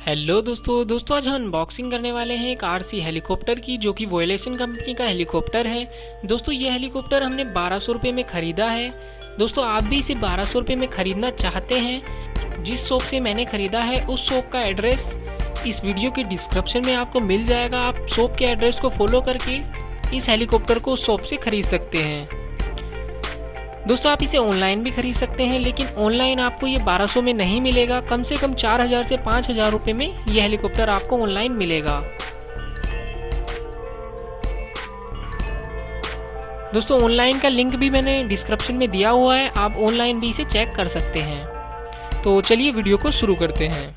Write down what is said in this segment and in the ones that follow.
Hello दोस्तों आज हम अनबॉक्सिंग करने वाले हैं एक आरसी हेलीकॉप्टर की, जो कि वोयलेशन कंपनी का हेलीकॉप्टर है। दोस्तों ये हेलीकॉप्टर हमने 1200 रुपये में खरीदा है। दोस्तों आप भी इसे 1200 रुपये में खरीदना चाहते हैं? जिस शॉप से मैंने खरीदा है उस शॉप का एड्रेस इस वीडियो के डिस्क्रिप्शन में आपको मिल जाएगा। आप शॉप के एड्रेस को फॉलो करके इस हेलीकॉप्टर को उस शॉप से खरीद सकते हैं। दोस्तों आप इसे ऑनलाइन भी खरीद सकते हैं, लेकिन ऑनलाइन आपको ये 1200 में नहीं मिलेगा। कम से कम 4000 से 5000 रुपये में ये हेलीकॉप्टर आपको ऑनलाइन मिलेगा। दोस्तों ऑनलाइन का लिंक भी मैंने डिस्क्रिप्शन में दिया हुआ है, आप ऑनलाइन भी इसे चेक कर सकते हैं। तो चलिए वीडियो को शुरू करते हैं।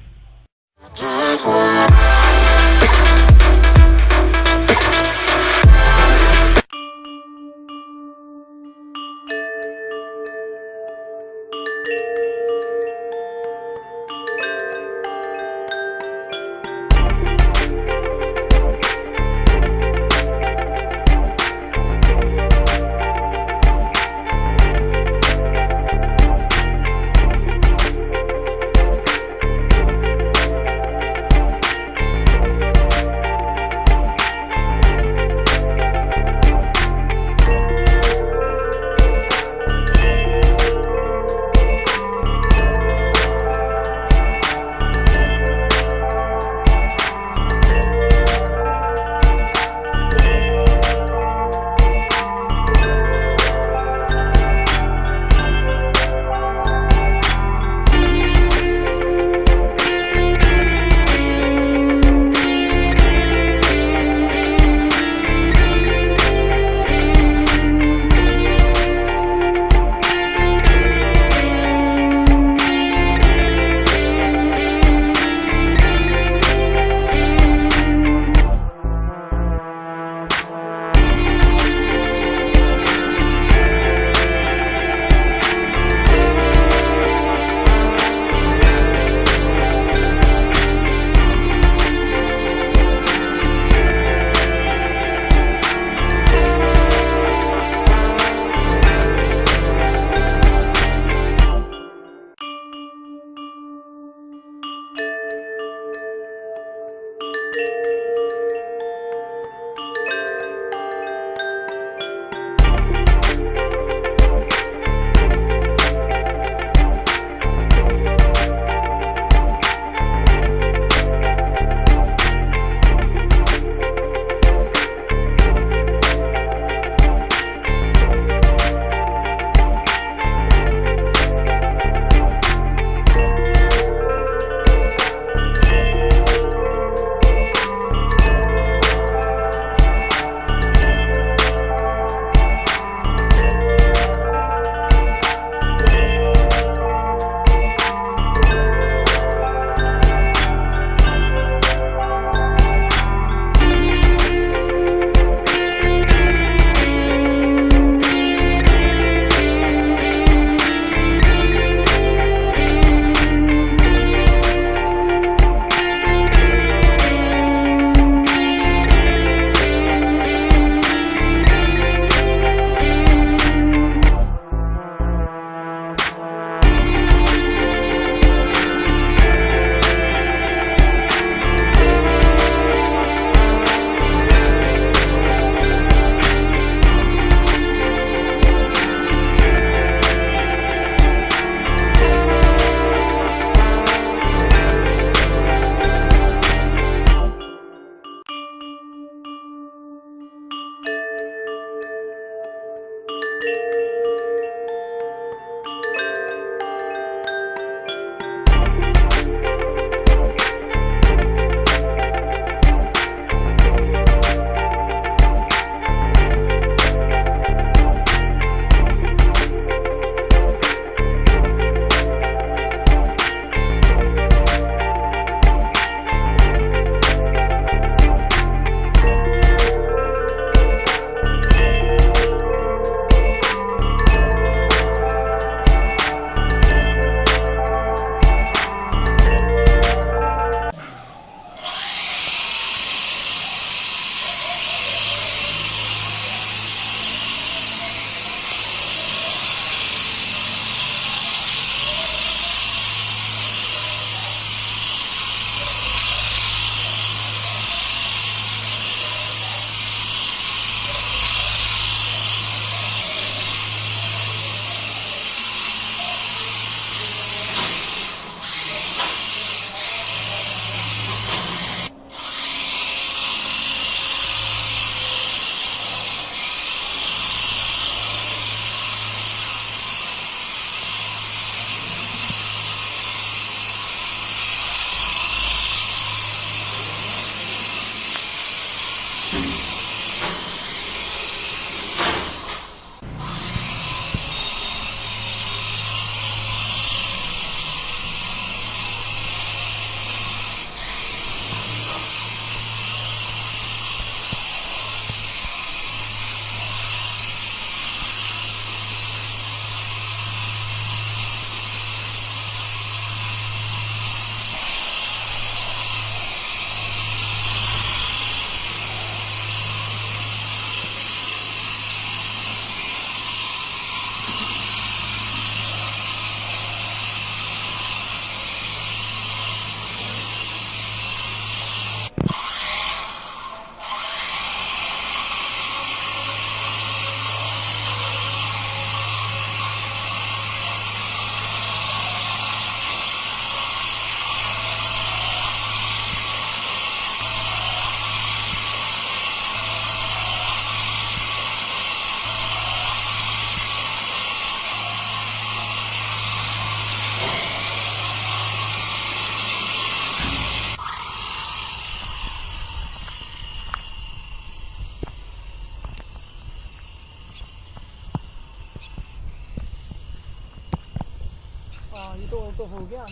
तो हो गया।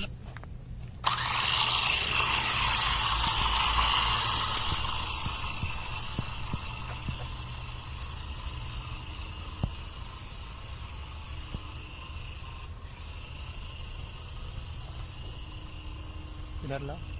इधर ला।